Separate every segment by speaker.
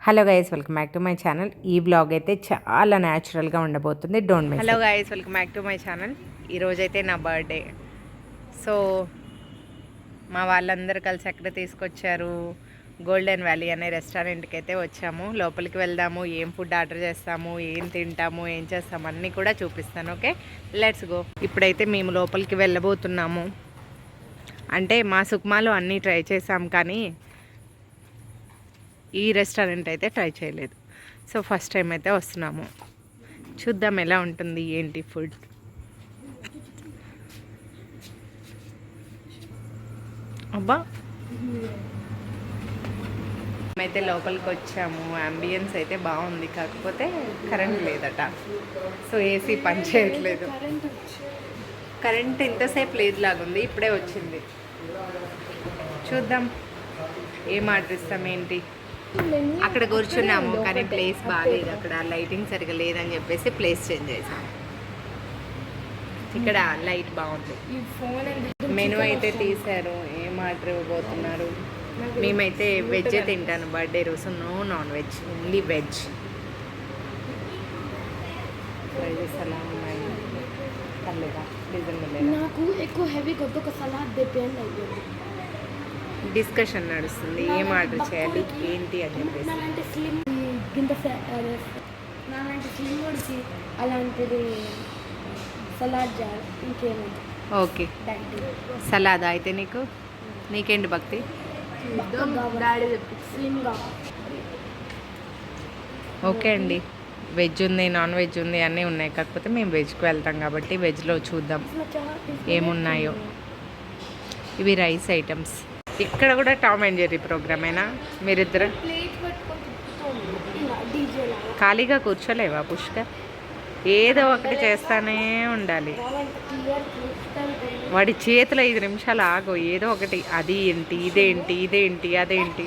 Speaker 1: Hello guys, welcome back to my channel. ఈ blog అయితే చాలా న్యాచురల్గా ఉండబోతుంది. Don't miss. Hello guys, welcome back to my channel. ఈరోజైతే నా బర్త్డే. సో మా వాళ్ళందరూ కలిసి ఎక్కడ తీసుకొచ్చారు, గోల్డెన్ వ్యాలీ అనే రెస్టారెంట్కి అయితే వచ్చాము. లోపలికి వెళ్దాము, ఏం ఫుడ్ ఆర్డర్ చేస్తాము, ఏం తింటాము, ఏం చేస్తాము అన్నీ కూడా చూపిస్తాను. Okay, let's go. ఇప్పుడైతే మేము లోపలికి వెళ్ళబోతున్నాము. అంటే మా సుక్మాలో అన్నీ ట్రై చేసాం, కానీ ఈ రెస్టారెంట్ అయితే ట్రై చేయలేదు. సో ఫస్ట్ టైం అయితే వస్తున్నాము. చూద్దాం ఎలా ఉంటుంది ఏంటి ఫుడ్. అబ్బా, మేమైతే లోపలికి వచ్చాము. అంబియన్స్ అయితే బాగుంది, కాకపోతే కరెంట్ లేదట. సో ఏసీ పని చేయట్లేదు. కరెంట్ ఇంతసేపు లేదు లాగుంది, ఇప్పుడే వచ్చింది. చూద్దాం ఏం ఆర్డర్ ఇస్తాం ఏంటి. అక్కడ కూర్చున్నాము, కానీ ప్లేస్ బాగాలేదు. అక్కడ లైటింగ్ సరిగా లేదని చెప్పేసి ప్లేస్ చేంజ్ చేసాం. ఇక్కడ లైట్ బాగుంది. మెనూ అయితే తీశారు. ఏం ఆర్డర్ ఇవ్వబోతున్నారు? మేమైతే వెజ్ తింటాను బర్త్డే రోజు. No non veg, only veg. ఫ్రైజెస్ అలా ఉన్నాయి. పర్లేదా?
Speaker 2: నాకు ఎక్కువ హెవీ కొద్ది ఒక సలాడ్ డిపెండ్ అయ్యింది.
Speaker 1: డిస్కషన్ నడుస్తుంది, ఏం ఆర్డర్ చేయాలి ఏంటి అని చెప్పేసి.
Speaker 2: నాలాంటి స్లిమ్ అలాంటిది సలాడ్ చేయాలి. ఇంకేమైంది?
Speaker 1: ఓకే, సలాదా అయితే నీకేంటి భక్తి? ఓకే అండి, వెజ్ ఉంది, నాన్ వెజ్ ఉంది, అన్నీ ఉన్నాయి. కాకపోతే మేము వెజ్కి వెళ్తాం కాబట్టి వెజ్లో చూద్దాం ఏమున్నాయో. ఇవి రైస్ ఐటమ్స్. ఇక్కడ కూడా టామ్ అండ్ జెర్రీ ప్రోగ్రామేనా మీరిద్దరు? ఖాళీగా కూర్చోలేవా పుష్కర్? ఏదో ఒకటి చేస్తానే ఉండాలి. వాడి చేతిలో 5 నిమిషాలు ఆగు, ఏదో ఒకటి. అది ఏంటి, ఇదేంటి, ఇదేంటి, అదేంటి.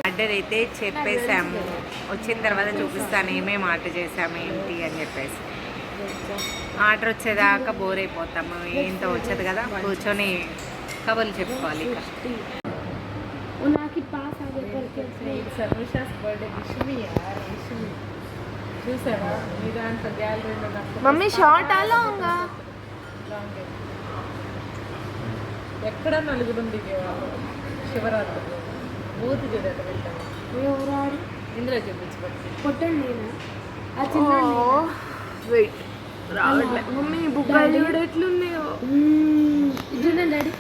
Speaker 1: ఆర్డర్ అయితే చెప్పేసాము. వచ్చిన తర్వాత చూపిస్తాను ఏమేమి ఆర్డర్ చేసాము ఏంటి అని చెప్పేసి. ఆర్డర్ వచ్చేదాకా బోర్ అయిపోతాము. ఏంటో వచ్చేది కదా, కూర్చొని కబుర్లు చెప్పుకోవాలి.
Speaker 2: మమ్మీ షార్ట్ అలా ఉందా?
Speaker 1: ఎక్కడ నలుగురు శివరాత్రి బూత్ చూడండి. ఇందులో
Speaker 2: చూపించండి. మమ్మీ బుక్కాలు చూడ ఎట్లున్నాయో చూడండి డాడీ.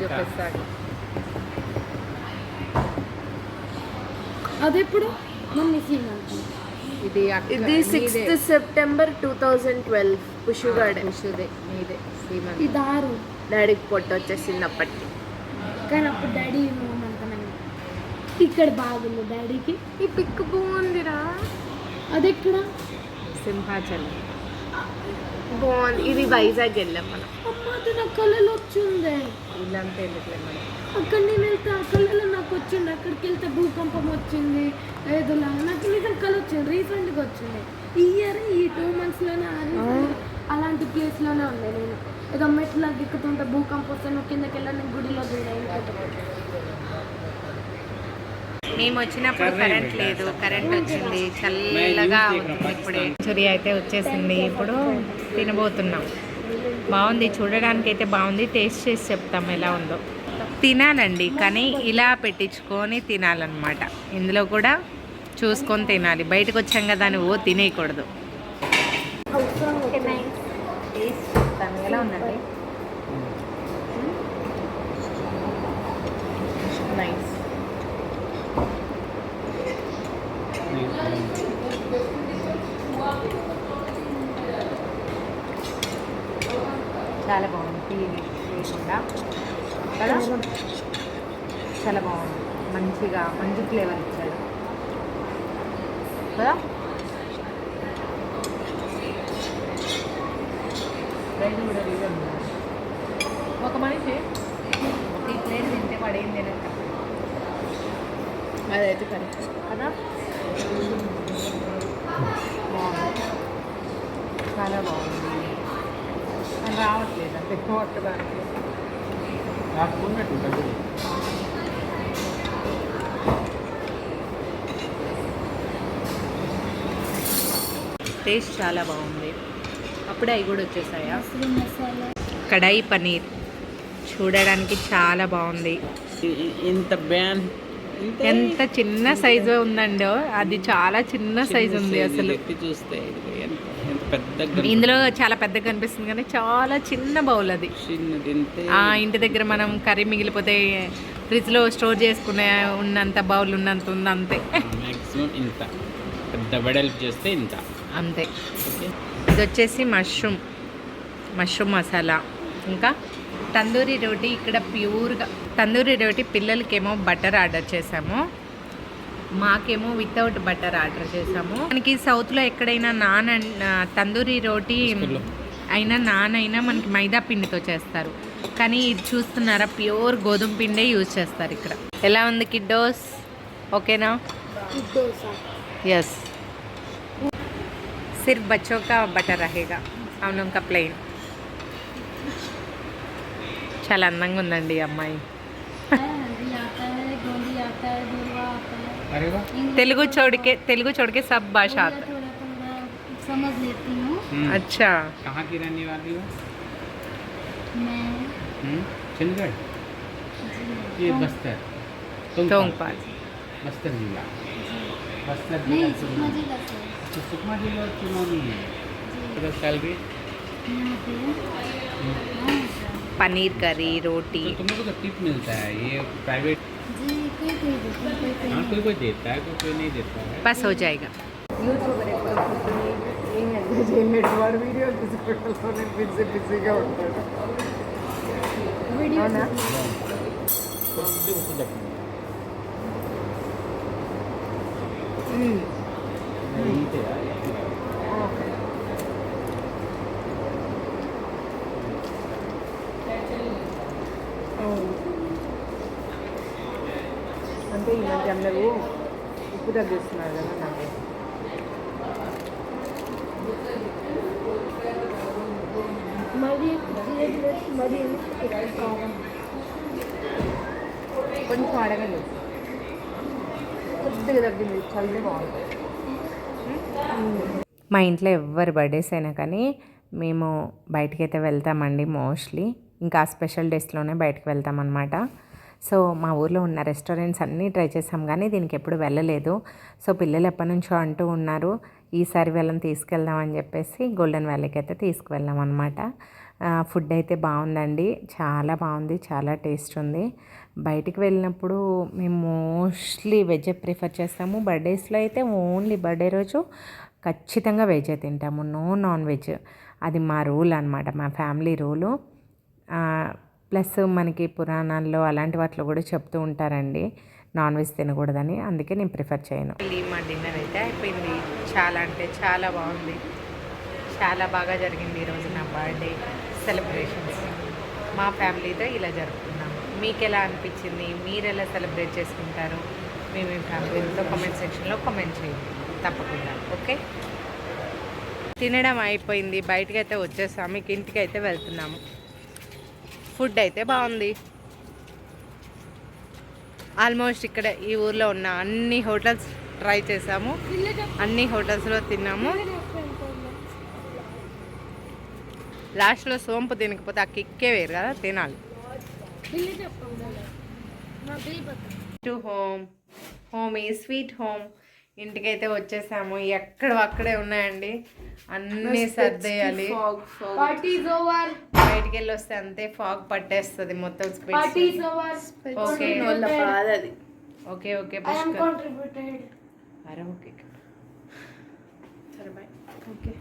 Speaker 1: చూపిస్తాడు.
Speaker 2: అదెప్పుడు మమ్మీ
Speaker 1: ఇది
Speaker 2: 6th September 2012 పుషుగాడే.
Speaker 1: ఇది
Speaker 2: దారు
Speaker 1: డాడీకి పొట్టు వచ్చేసింది అప్పటికి.
Speaker 2: కానీ అప్పుడు డాడీ ఇక్కడ బాగుంది డాడీకి. ఈ పిక్ బాగుందిరా. అది ఎక్కడ?
Speaker 1: సింహాచలం బాగుంది. ఇది వైజాగ్ వెళ్ళాం మనం.
Speaker 2: అమ్మ అది నాకు కళ్ళలో వచ్చింది.
Speaker 1: ఇల్లంతా ఎందుకులే మనం.
Speaker 2: అక్కడ నేను వెళ్తే ఆ కళ్ళలో నాకు వచ్చింది. అక్కడికి వెళ్తే భూకంపం వచ్చింది ఏదోలా. నాకు నిజం కళ వచ్చింది, రీసెంట్గా వచ్చింది. ఈ ఇయర్ ఈ 2 monthsలోనే అలాంటి ప్లేస్లోనే ఉండే. నేను ఏదో మెట్లా దిక్కుతుంటే భూకంపం వస్తే నువ్వు కిందకి వెళ్ళాను. గుడిలో
Speaker 1: మేము వచ్చినప్పుడు కరెంట్ లేదు, కరెంట్ వచ్చింది. చల్లగా అవుతుంది. ఇప్పుడే చురి అయితే వచ్చేసింది. ఇప్పుడు తినబోతున్నాం. బాగుంది, చూడడానికి అయితే బాగుంది. టేస్ట్ చేసి చెప్తాం ఎలా ఉందో. తినాలండి, కానీ ఇలా పెట్టించుకొని తినాలన్నమాట. ఇందులో కూడా చూసుకొని తినాలి. బయటకు వచ్చాం కదా అని తినేయకూడదు. టేస్ట్ చెప్తాను ఎలా ఉందండి. నైస్. చాలా బాగుంది. టీ లేకుండా కదా, చాలా బాగుంది. మంచిగా మంచి ఫ్లేవర్ ఇచ్చాడు కదా. రైలు కూడా రీజన్ ఒక మనిషి ఈ ప్లేట్ తింటే పడేయండి అని. అదైతే కరెక్ట్ కదా. బాగుంది, చాలా బాగుంది. రావట్లేదు అంటే కొట్టడానికి. టేస్ట్ చాలా బాగుంది. అప్పుడే అవి కూడా వచ్చేసాయా? కడాయి పనీర్ చూడడానికి చాలా బాగుంది. ఎంత చిన్న సైజు ఉందండో, అది చాలా చిన్న సైజు ఉంది అసలు.
Speaker 3: చూస్తే
Speaker 1: ఇందులో చాలా పెద్దగా కనిపిస్తుంది కానీ చాలా చిన్న బౌల్ అది. ఇంటి దగ్గర మనం కర్రీ మిగిలిపోతే ఫ్రిడ్జ్లో స్టోర్ చేసుకునే ఉన్నంత బౌల్ ఉన్నంత ఉంది అంతే.
Speaker 3: మ్యాక్సిమం ఇంత పెద్ద వెడల్పు చేస్తే ఇంత
Speaker 1: అంతే. ఇది వచ్చేసి మష్రూమ్ మసాలా, ఇంకా తందూరి రోటీ. ఇక్కడ ప్యూర్గా తందూరి రోటీ. పిల్లలకేమో బటర్ ఆర్డర్ చేసాము, మాకేమో వితౌట్ బటర్ ఆర్డర్ చేసాము. మనకి సౌత్లో ఎక్కడైనా తందూరి రోటీ అయినా అయినా మనకి మైదా పిండితో చేస్తారు, కానీ ఇది చూస్తున్నారా ప్యూర్ గోధుమ పిండే యూజ్ చేస్తారు ఇక్కడ. ఎలా ఉంది కిడ్డోస్? ఓకేనా? यस, सिर्फ बच्चों का बटर रहेगा, हम लोगों का प्लेन. చాలా అందంగా ఉందండి ఈ అమ్మాయి. తెలుగు छोड़ के सब भाषा आता है.
Speaker 2: समझ लेती हूँ.
Speaker 1: अच्छा,
Speaker 3: कहाँ की रहने वाली हो?
Speaker 2: मैं
Speaker 3: चंडीगढ़. ये बस्तर,
Speaker 1: तोंगपाल.
Speaker 3: बस्तर जिला. बस्तर
Speaker 2: नहीं,
Speaker 3: जिला
Speaker 2: सुकमा जिला से.
Speaker 3: तो सुकमा जिला चुनाव नहीं है. तो सैलरी
Speaker 2: यहाँ पे
Speaker 1: पनीर करी रोटी.
Speaker 3: तो तुम लोग को तो टिप मिलता है, ये प्राइवेट.
Speaker 2: जी कोई देता है,
Speaker 3: हाँ, कोई देता है, कोई नहीं देता है.
Speaker 1: बस हो जाएगा. అంటే ఈ మధ్య అందరూ ఉప్పు తగ్గిస్తున్నారు కదా నాకు. కొంచెం అడగండి, కొద్దిగా తగ్గింది, చల్లి బాగుంటుంది. మా ఇంట్లో ఎవరి బర్త్డేస్ అయినా కానీ మేము బయటికి అయితే వెళ్తామండి మోస్ట్లీ. ఇంకా స్పెషల్ డేస్లోనే బయటకు వెళ్తామన్నమాట. సో మా ఊర్లో ఉన్న రెస్టారెంట్స్ అన్నీ ట్రై చేసాం కానీ దీనికి ఎప్పుడు వెళ్ళలేదు. సో పిల్లలు ఎప్పటి నుంచో అంటూ ఉన్నారు ఈసారి వెళ్ళని తీసుకెళ్దామని చెప్పేసి గోల్డెన్ వ్యాలీకి అయితే తీసుకువెళ్ళాం అనమాట. ఫుడ్ అయితే బాగుందండి, చాలా బాగుంది, చాలా టేస్ట్ ఉంది. బయటికి వెళ్ళినప్పుడు మేము మోస్ట్లీ వెజ్ ప్రిఫర్ చేస్తాము. బర్త్డేస్లో అయితే ఓన్లీ బర్త్డే రోజు ఖచ్చితంగా వెజ్ తింటాము, నో నాన్ వెజ్. అది మా రూల్ అనమాట, మా ఫ్యామిలీ రూలు. ప్లస్ మనకి పురాణాల్లో అలాంటి వాటిలో కూడా చెప్తూ ఉంటారండి నాన్ వెజ్ తినకూడదని, అందుకే నేను ప్రిఫర్ చేయను. మా డిన్నర్ అయితే అయిపోయింది. చాలా అంటే చాలా బాగుంది, చాలా బాగా జరిగింది ఈరోజు నా బర్త్డే సెలబ్రేషన్స్. మా ఫ్యామిలీతో ఇలా జరుపుకున్నాము. మీకు ఎలా అనిపించింది? మీరు ఎలా సెలబ్రేట్ చేసుకుంటారు? మీ ఫ్యామిలీతో కామెంట్ సెక్షన్లో కామెంట్ చేయండి తప్పకుండా. ఓకే, తినడం అయిపోయింది, బయటకు అయితే వచ్చేసాము. మీకు ఇంటికి అయితే వెళ్తున్నాము. ఫుడ్ అయితే బాగుంది. ఆల్మోస్ట్ ఇక్కడ ఈ ఊర్లో ఉన్న అన్ని హోటల్స్ ట్రై చేసాము, అన్ని హోటల్స్లో తిన్నాము. లాస్ట్లో సోంపు తినకపోతే ఆ కిక్కే వేరు కదా, తినాలి. టు హోమ్ ఈ స్వీట్ హోమ్. ఇంటికైతే వచ్చేసాము. అక్కడే ఉన్నాయండి, అన్నీ సర్దేయాలి. బయటికి వెళ్ళి వస్తే అంతే ఫాగ్ పట్టేస్తుంది మొత్తం. ఓకే ఓకే ఓకే అరే ఓకే సరే బాయ్. ఓకే.